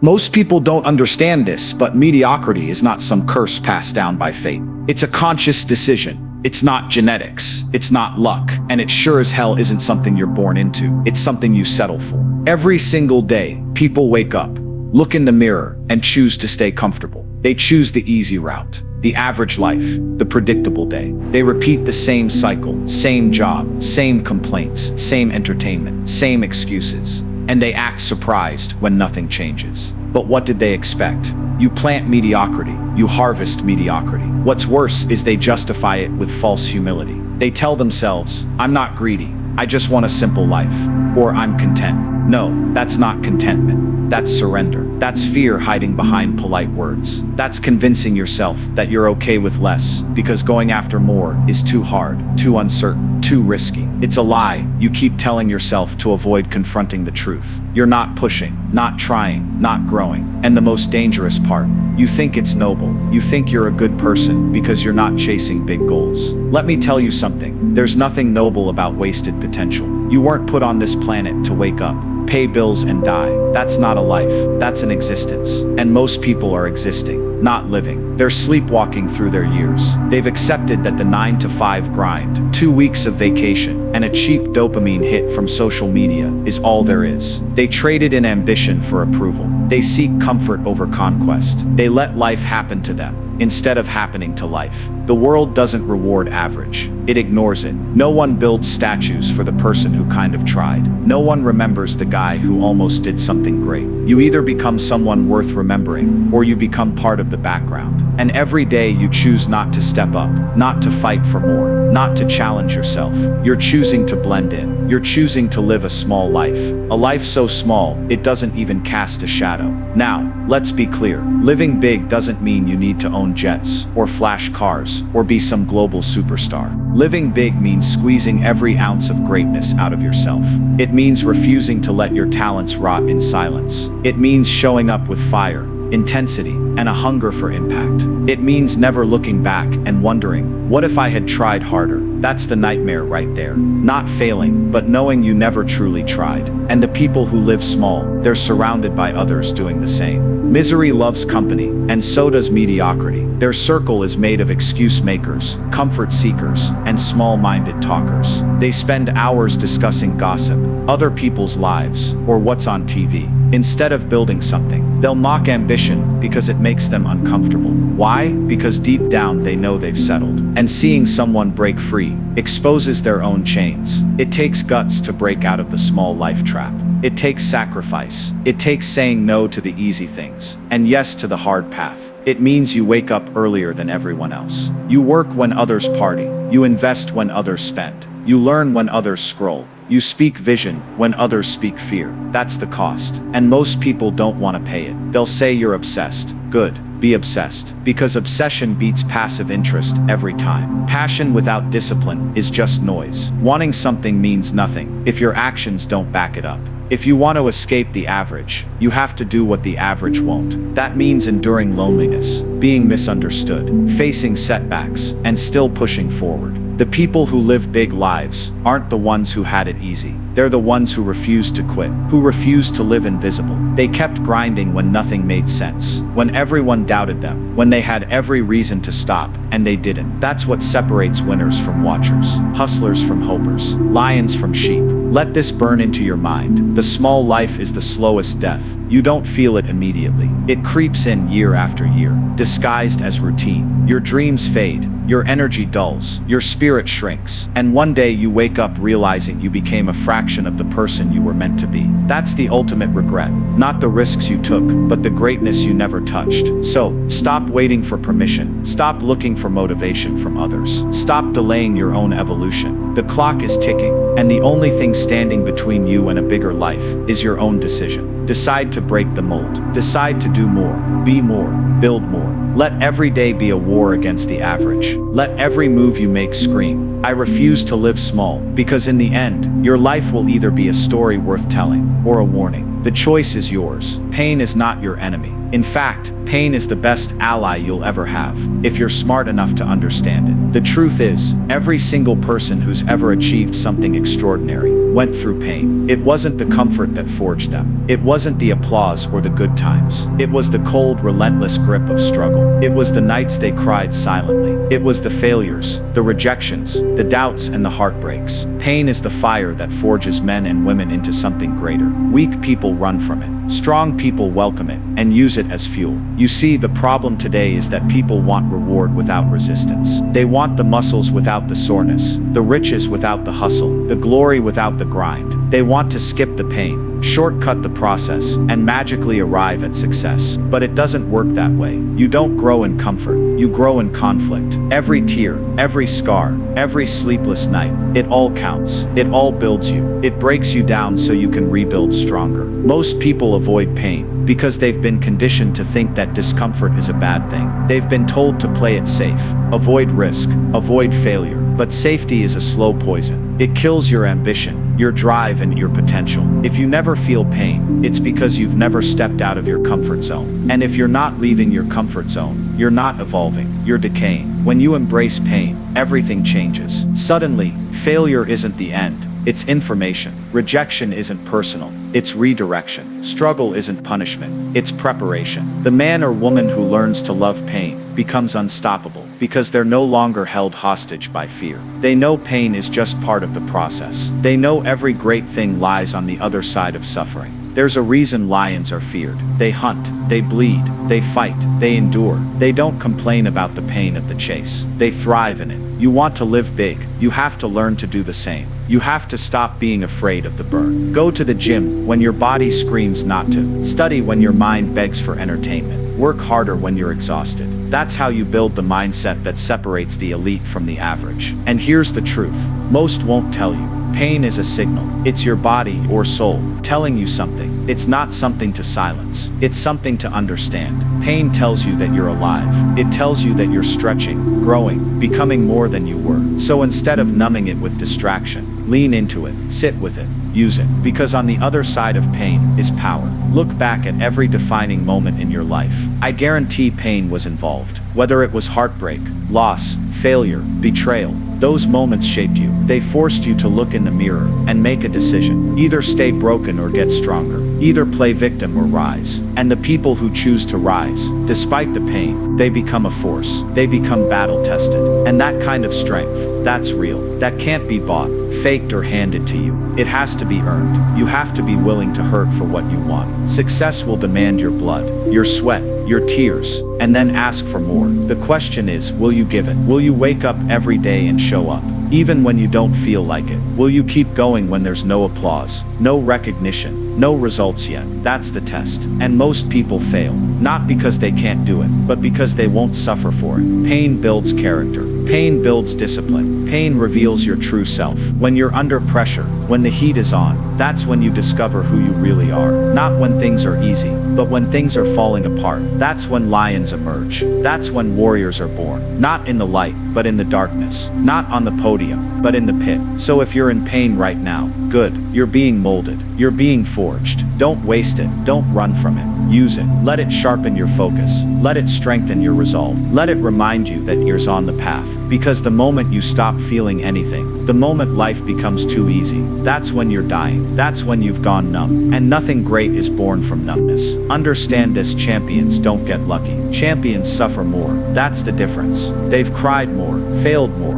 Most people don't understand this, but mediocrity is not some curse passed down by fate. It's a conscious decision. It's not genetics, it's not luck, and it sure as hell isn't something you're born into. It's something you settle for. Every single day, people wake up, look in the mirror, and choose to stay comfortable. They choose the easy route, the average life, the predictable day. They repeat the same cycle, same job, same complaints, same entertainment, same excuses. And they act surprised when nothing changes. But what did they expect? You plant mediocrity, you harvest mediocrity. What's worse is they justify it with false humility. They tell themselves, I'm not greedy, I just want a simple life, or I'm content. No, that's not contentment. That's surrender. That's fear hiding behind polite words. That's convincing yourself that you're okay with less because going after more is too hard, too uncertain, too risky. It's a lie you keep telling yourself to avoid confronting the truth. You're not pushing, not trying, not growing. And the most dangerous part, you think it's noble. You think you're a good person because you're not chasing big goals. Let me tell you something. There's nothing noble about wasted potential. You weren't put on this planet to wake up, pay bills and die. That's not a life, that's an existence. And most people are existing, not living. They're sleepwalking through their years. They've accepted that the 9-to-5 grind, 2 weeks of vacation, and a cheap dopamine hit from social media is all there is. They traded in ambition for approval. They seek comfort over conquest. They let life happen to them instead of happening to life. The world doesn't reward average. It ignores it. No one builds statues for the person who kind of tried. No one remembers the guy who almost did something great. You either become someone worth remembering, or you become part of the background. And every day you choose not to step up, not to fight for more, not to challenge yourself. You're choosing to blend in. You're choosing to live a small life. A life so small, it doesn't even cast a shadow. Now, let's be clear. Living big doesn't mean you need to own jets, or flash cars, or be some global superstar. Living big means squeezing every ounce of greatness out of yourself. It means refusing to let your talents rot in silence. It means showing up with fire, intensity, and a hunger for impact. It means never looking back and wondering, what if I had tried harder? That's the nightmare right there. Not failing, but knowing you never truly tried. And the people who live small, they're surrounded by others doing the same. Misery loves company, and so does mediocrity. Their circle is made of excuse makers, comfort seekers, and small-minded talkers. They spend hours discussing gossip, other people's lives, or what's on TV. Instead of building something, they'll mock ambition because it makes them uncomfortable. Why? Because deep down they know they've settled. And seeing someone break free exposes their own chains. It takes guts to break out of the small life trap. It takes sacrifice. It takes saying no to the easy things, and yes to the hard path. It means you wake up earlier than everyone else. You work when others party. You invest when others spend. You learn when others scroll. You speak vision when others speak fear. That's the cost. And most people don't want to pay it. They'll say you're obsessed. Good. Be obsessed. Because obsession beats passive interest every time. Passion without discipline is just noise. Wanting something means nothing if your actions don't back it up. If you want to escape the average, you have to do what the average won't. That means enduring loneliness, being misunderstood, facing setbacks, and still pushing forward. The people who live big lives aren't the ones who had it easy. They're the ones who refused to quit, who refused to live invisible. They kept grinding when nothing made sense, when everyone doubted them, when they had every reason to stop, and they didn't. That's what separates winners from watchers, hustlers from hopers, lions from sheep. Let this burn into your mind. The small life is the slowest death. You don't feel it immediately. It creeps in year after year, disguised as routine. Your dreams fade. Your energy dulls, your spirit shrinks, and one day you wake up realizing you became a fraction of the person you were meant to be. That's the ultimate regret. Not the risks you took, but the greatness you never touched. So, stop waiting for permission. Stop looking for motivation from others. Stop delaying your own evolution. The clock is ticking, and the only thing standing between you and a bigger life is your own decision. Decide to break the mold. Decide to do more, be more, build more. Let every day be a war against the average. Let every move you make scream, I refuse to live small, because in the end, your life will either be a story worth telling or a warning. The choice is yours. pain is not your enemy. In fact, pain is the best ally you'll ever have, if you're smart enough to understand it. The truth is, every single person who's ever achieved something extraordinary went through pain. It wasn't the comfort that forged them. It wasn't the applause or the good times. It was the cold, relentless grip of struggle. It was the nights they cried silently. It was the failures, the rejections, the doubts, and the heartbreaks. Pain is the fire that forges men and women into something greater. Weak people run from it. Strong people welcome it and use it as fuel. You see, the problem today is that people want reward without resistance. They want the muscles without the soreness, the riches without the hustle, the glory without the grind. They want to skip the pain, shortcut the process, and magically arrive at success. But it doesn't work that way. You don't grow in comfort. You grow in conflict. Every tear, every scar, every sleepless night, it all counts. It all builds you. It breaks you down so you can rebuild stronger. Most people avoid pain because they've been conditioned to think that discomfort is a bad thing. They've been told to play it safe, avoid risk, avoid failure. But safety is a slow poison. It kills your ambition, your drive, and your potential. If you never feel pain, it's because you've never stepped out of your comfort zone. And if you're not leaving your comfort zone, you're not evolving, you're decaying. When you embrace pain, everything changes. Suddenly, failure isn't the end. It's information. Rejection isn't personal. It's redirection. Struggle isn't punishment. It's preparation. The man or woman who learns to love pain becomes unstoppable because they're no longer held hostage by fear. They know pain is just part of the process. They know every great thing lies on the other side of suffering. There's a reason lions are feared. They hunt, they bleed, they fight, they endure. They don't complain about the pain of the chase. They thrive in it. You want to live big, you have to learn to do the same. You have to stop being afraid of the burn. Go to the gym when your body screams not to. Study when your mind begs for entertainment. Work harder when you're exhausted. That's how you build the mindset that separates the elite from the average. And here's the truth. Most won't tell you. Pain is a signal. It's your body or soul telling you something. It's not something to silence. It's something to understand. Pain tells you that you're alive. It tells you that you're stretching, growing, becoming more than you were. So instead of numbing it with distraction, lean into it, sit with it, use it. Because on the other side of pain is power. Look back at every defining moment in your life. I guarantee pain was involved. Whether it was heartbreak, loss, failure, betrayal, those moments shaped you. They forced you to look in the mirror and make a decision. Either stay broken or get stronger. Either play victim or rise. And the people who choose to rise, despite the pain, they become a force. They become battle-tested. And that kind of strength, that's real. That can't be bought, faked, or handed to you. It has to be earned. You have to be willing to hurt for what you want. Success will demand your blood, your sweat, your tears, and then ask for more. The question is, will you give it? Will you wake up every day and show up, even when you don't feel like it? Will you keep going when there's no applause, no recognition, no results yet? That's the test. And most people fail, not because they can't do it, but because they won't suffer for it. Pain builds character. Pain builds discipline. Pain reveals your true self. When you're under pressure, when the heat is on, that's when you discover who you really are. Not when things are easy, but when things are falling apart. That's when lions emerge. That's when warriors are born. Not in the light, but in the darkness. Not on the podium, but in the pit. So if you're in pain right now, good. You're being molded. You're being forged. Don't waste it. Don't run from it. Use it. Let it sharpen your focus. Let it strengthen your resolve. Let it remind you that you're on the path. Because the moment you stop feeling anything, the moment life becomes too easy, that's when you're dying. That's when you've gone numb. And nothing great is born from numbness. Understand this: champions don't get lucky. Champions suffer more. That's the difference. They've cried more, failed more,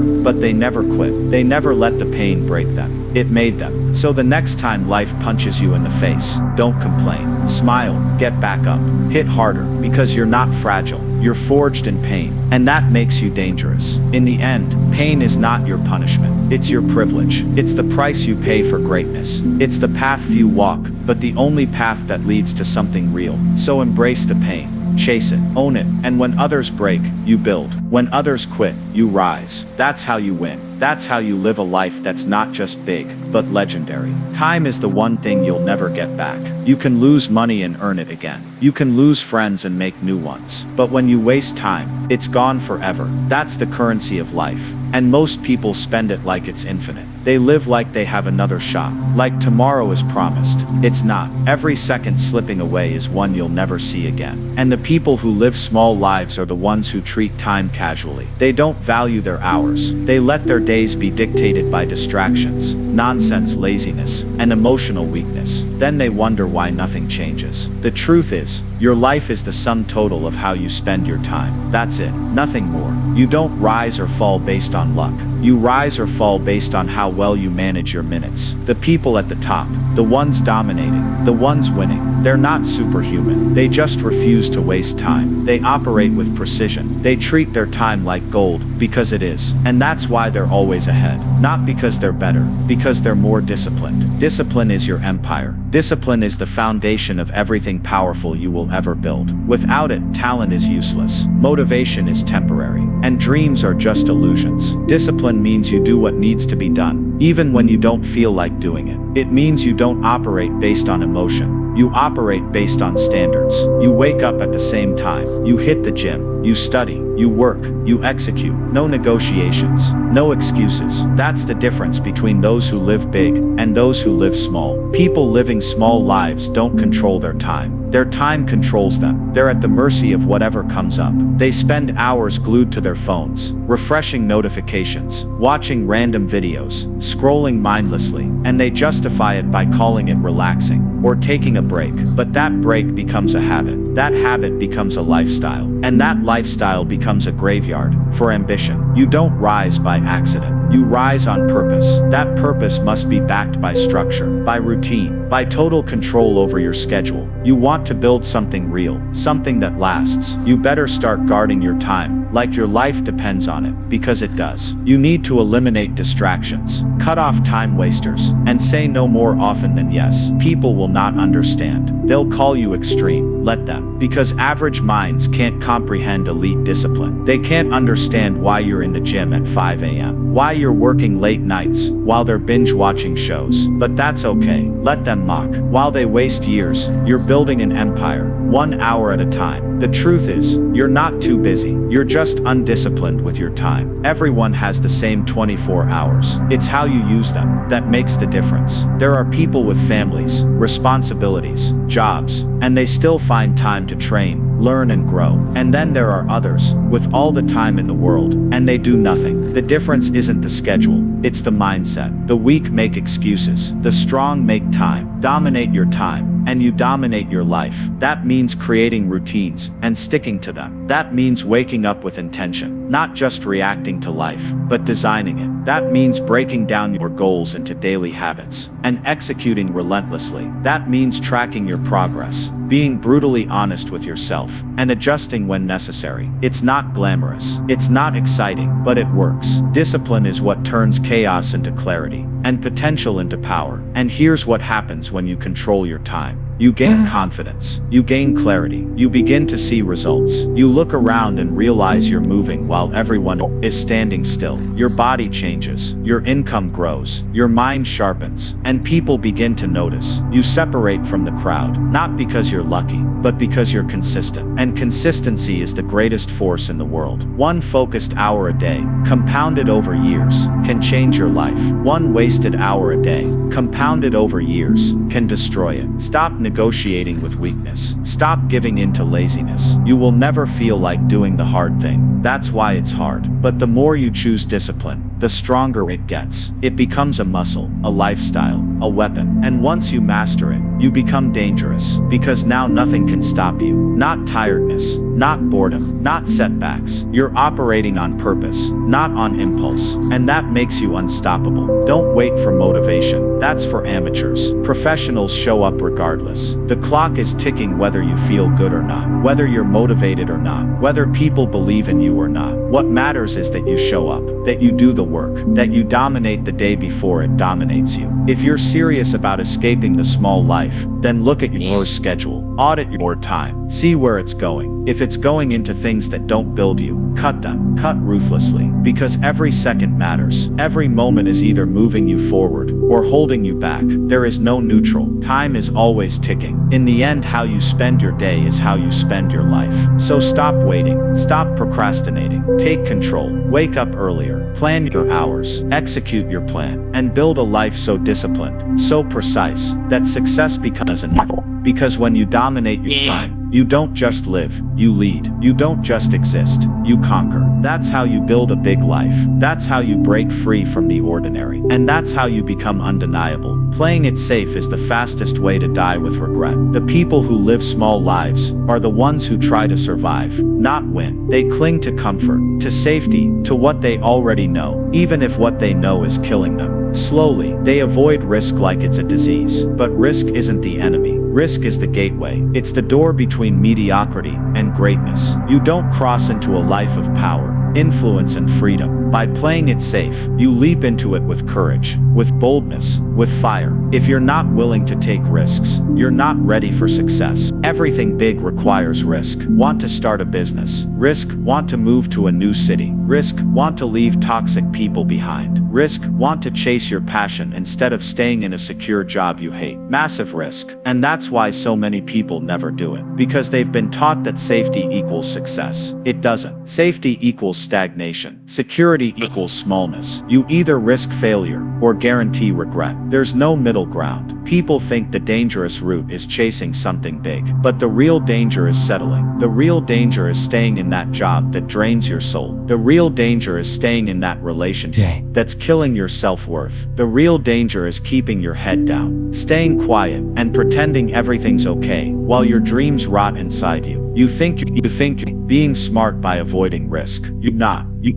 but they never quit. They never let the pain break them. It made them. So the next time life punches you in the face, don't complain. Smile, get back up, hit harder, because you're not fragile. You're forged in pain, and that makes you dangerous. In the end, pain is not your punishment. It's your privilege. It's the price you pay for greatness. It's the path few walk, but the only path that leads to something real. So embrace the pain. Chase it, own it, and when others break, you build. When others quit, you rise. That's how you win. That's how you live a life that's not just big, but legendary. Time is the one thing you'll never get back. You can lose money and earn it again. You can lose friends and make new ones. But when you waste time, it's gone forever. That's the currency of life. And most people spend it like it's infinite. They live like they have another shot, like tomorrow is promised. It's not. Every second slipping away is one you'll never see again. And the people who live small lives are the ones who treat time casually. They don't value their hours. They let their days be dictated by distractions, nonsense, laziness, and emotional weakness. Then they wonder why nothing changes. The truth is, your life is the sum total of how you spend your time. That's it. Nothing more. You don't rise or fall based on luck. You rise or fall based on how well you manage your minutes. The people at the top, the ones dominating, the ones winning, they're not superhuman. They just refuse to waste time. They operate with precision. They treat their time like gold, because it is. And that's why they're always ahead. Not because they're better, because they're more disciplined. Discipline is your empire. Discipline is the foundation of everything powerful you will ever build. Without it, talent is useless. Motivation is temporary. And dreams are just illusions. Discipline means you do what needs to be done, even when you don't feel like doing it. It means you don't operate based on emotion. You operate based on standards. You wake up at the same time. You hit the gym. You study. You work. You execute. No negotiations. No excuses. That's the difference between those who live big and those who live small. People living small lives don't control their time. Their time controls them. They're at the mercy of whatever comes up. They spend hours glued to their phones, refreshing notifications, watching random videos, scrolling mindlessly, and they justify it by calling it relaxing or taking a break. But that break becomes a habit. That habit becomes a lifestyle. And that lifestyle becomes a graveyard for ambition. You don't rise by accident. You rise on purpose. That purpose must be backed by structure, by routine, by total control over your schedule. You want to build something real, something that lasts. You better start guarding your time, like your life depends on it, because it does. You need to eliminate distractions, cut off time wasters, and say no more often than yes. People will not understand. They'll call you extreme. Let them. Because average minds can't comprehend elite discipline. They can't understand why you're in the gym at 5 a.m. Why you're working late nights while they're binge watching shows. But that's okay. Let them mock. While they waste years, you're building an empire, 1 hour at a time. The truth is, you're not too busy. You're just undisciplined with your time. Everyone has the same 24 hours. It's how you use them that makes the difference. There are people with families, responsibilities, jobs, and they still find time to train, learn, and grow. And then there are others, with all the time in the world, and they do nothing. The difference isn't the schedule, it's the mindset. The weak make excuses. The strong make time. Dominate your time, and you dominate your life. That means creating routines and sticking to them. That means waking up with intention, not just reacting to life, but designing it. That means breaking down your goals into daily habits and executing relentlessly. That means tracking your progress, being brutally honest with yourself, and adjusting when necessary. It's not glamorous. It's not exciting, but it works. Discipline is what turns chaos into clarity and potential into power. And here's what happens when you control your time. You gain confidence. You gain clarity. You begin to see results. You look around and realize you're moving while everyone is standing still. Your body changes. Your income grows. Your mind sharpens. And people begin to notice. You separate from the crowd, not because you're lucky, but because you're consistent. And consistency is the greatest force in the world. One focused hour a day, compounded over years, can change your life. One wasted hour a day, compounded over years, can destroy it. Stop negotiating with weakness. Stop giving in to laziness. You will never feel like doing the hard thing. That's why it's hard. But the more you choose discipline, the stronger it gets. It becomes a muscle, a lifestyle, a weapon. And once you master it, you become dangerous. Because now nothing can stop you. Not tiredness, not boredom, not setbacks. You're operating on purpose, not on impulse. And that makes you unstoppable. Don't wait for motivation. That's for amateurs. Professionals show up regardless. The clock is ticking whether you feel good or not, whether you're motivated or not, whether people believe in you or not. What matters is that you show up, that you do the work, that you dominate the day before it dominates you. If you're serious about escaping the small life, then look at your schedule, audit your time, see where it's going. If it's going into things that don't build you, cut them. Cut ruthlessly. Because every second matters. Every moment is either moving you forward or holding you back. There is no neutral. Time is always ticking. In the end, how you spend your day is how you spend your life. So stop waiting. Stop procrastinating. Take control. Wake up earlier. Plan your hours. Execute your plan. And build a life so disciplined, so precise, that success becomes inevitable. Because when you dominate your time, you don't just live, you lead. You don't just exist, you conquer. That's how you build a big life. That's how you break free from the ordinary. And that's how you become undeniable. Playing it safe is the fastest way to die with regret. The people who live small lives are the ones who try to survive, not win. They cling to comfort, to safety, to what they already know, even if what they know is killing them. Slowly, they avoid risk like it's a disease. But risk isn't the enemy. Risk is the gateway. It's the door between mediocrity and greatness. You don't cross into a life of power, influence, and freedom. By playing it safe, you leap into it with courage, with boldness, with fire. If you're not willing to take risks, you're not ready for success. Everything big requires risk. Want to start a business? Risk. Want to move to a new city? Risk. Want to leave toxic people behind? Risk. Want to chase your passion instead of staying in a secure job you hate? Massive risk. And that's why so many people never do it. Because they've been taught that safety equals success. It doesn't. Safety equals stagnation. Security equals smallness. You either risk failure or guarantee regret. There's no middle ground. People think the dangerous route is chasing something big, but the real danger is settling. The real danger is staying in that job that drains your soul. The real danger is staying in that relationship that's killing your self-worth. The real danger is keeping your head down, staying quiet, and pretending everything's okay while your dreams rot inside you. You think being smart by avoiding risk. You're not. You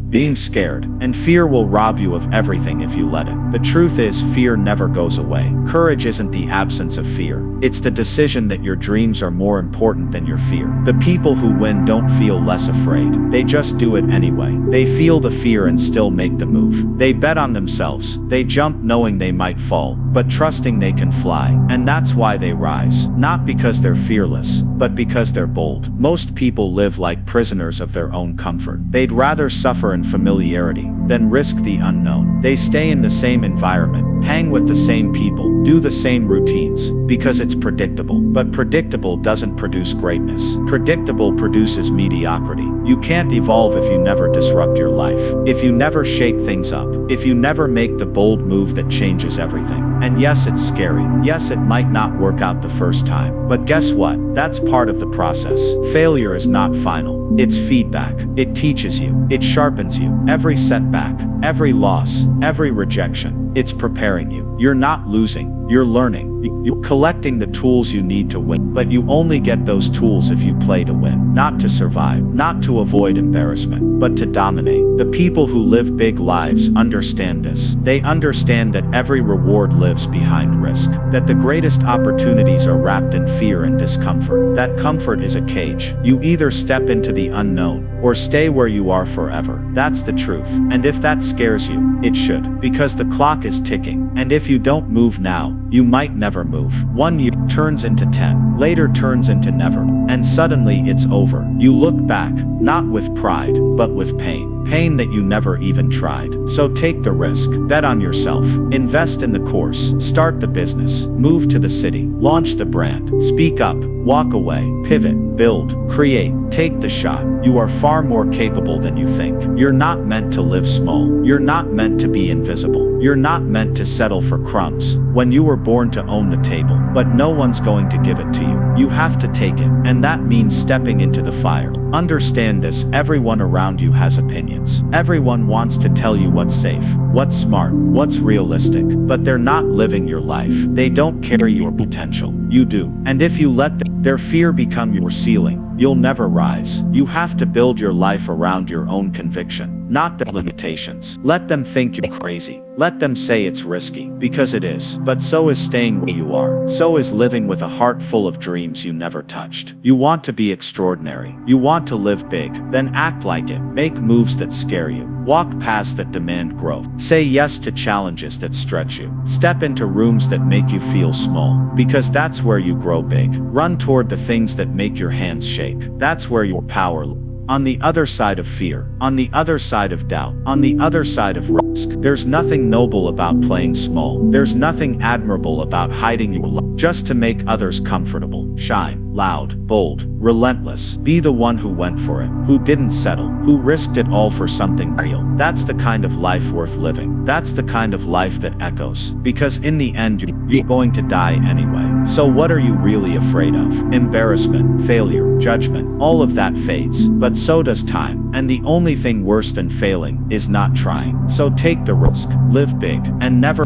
being scared. And fear will rob you of everything if you let it. The truth is, fear never goes away. Courage isn't the absence of fear. It's the decision that your dreams are more important than your fear. The people who win don't feel less afraid. They just do it anyway. They feel the fear and still make the move. They bet on themselves. They jump knowing they might fall, but trusting they can fly. And that's why they rise. Not because they're fearless, but because they're bold. Most people live like prisoners of their own comfort. They'd rather suffer in familiarity than risk the unknown. They stay in the same environment, hang with the same people, do the same routines, because it's predictable. But predictable doesn't produce greatness. Predictable produces mediocrity. You can't evolve if you never disrupt your life, if you never shake things up, if you never make the bold move that changes everything. And yes, it's scary. Yes, it might not work out the first time. But guess what? That's part of the process. Failure is not final. It's feedback. It teaches you. It sharpens you. Every setback, every loss, every rejection, it's preparing you. You're not losing. You're learning. You're collecting the tools you need to win. But you only get those tools if you play to win. Not to survive. Not to avoid embarrassment, but to dominate. The people who live big lives understand this. They understand that every reward lives behind risk. That the greatest opportunities are wrapped in fear and discomfort. That comfort is a cage. You either step into the unknown or stay where you are forever. That's the truth. And if that scares you, it should. Because the clock is ticking. And if you don't move now, you might never move. 1 year turns into 10, later turns into never, and suddenly it's over. You look back, not with pride, but with pain. Pain that you never even tried. So take the risk, bet on yourself, invest in the course, start the business, move to the city, launch the brand, speak up, walk away, pivot, build, create, take the shot. You are far more capable than you think. You're not meant to live small. You're not meant to be invisible. You're not meant to settle for crumbs. When you were born to own the table, but no one's going to give it to you. You have to take it, and that means stepping into the fire. Understand this, everyone around you has opinions. Everyone wants to tell you what's safe, what's smart, what's realistic, but they're not living your life. They don't carry your potential. You do. And if you let their fear become your ceiling, you'll never rise. You have to build your life around your own conviction. not their limitations. Let them think you're crazy. Let them say it's risky, because it is. But so is staying where you are. So is living with a heart full of dreams you never touched. You want to be extraordinary. You want to live big. Then act like it. Make moves that scare you. Walk paths that demand growth. Say yes to challenges that stretch you. Step into rooms that make you feel small, because that's where you grow big. Run toward the things that make your hands shake. That's where your power lies. On the other side of fear, on the other side of doubt, on the other side of risk, there's nothing noble about playing small. There's nothing admirable about hiding your light just to make others comfortable. Shine, loud, bold, relentless. Be the one who went for it, who didn't settle, who risked it all for something real. That's the kind of life worth living. That's the kind of life that echoes. Because in the end, you're going to die anyway. So what are you really afraid of? Embarrassment, failure, judgment, all of that fades. But so does time. And the only thing worse than failing is not trying. So take the risk, live big, and never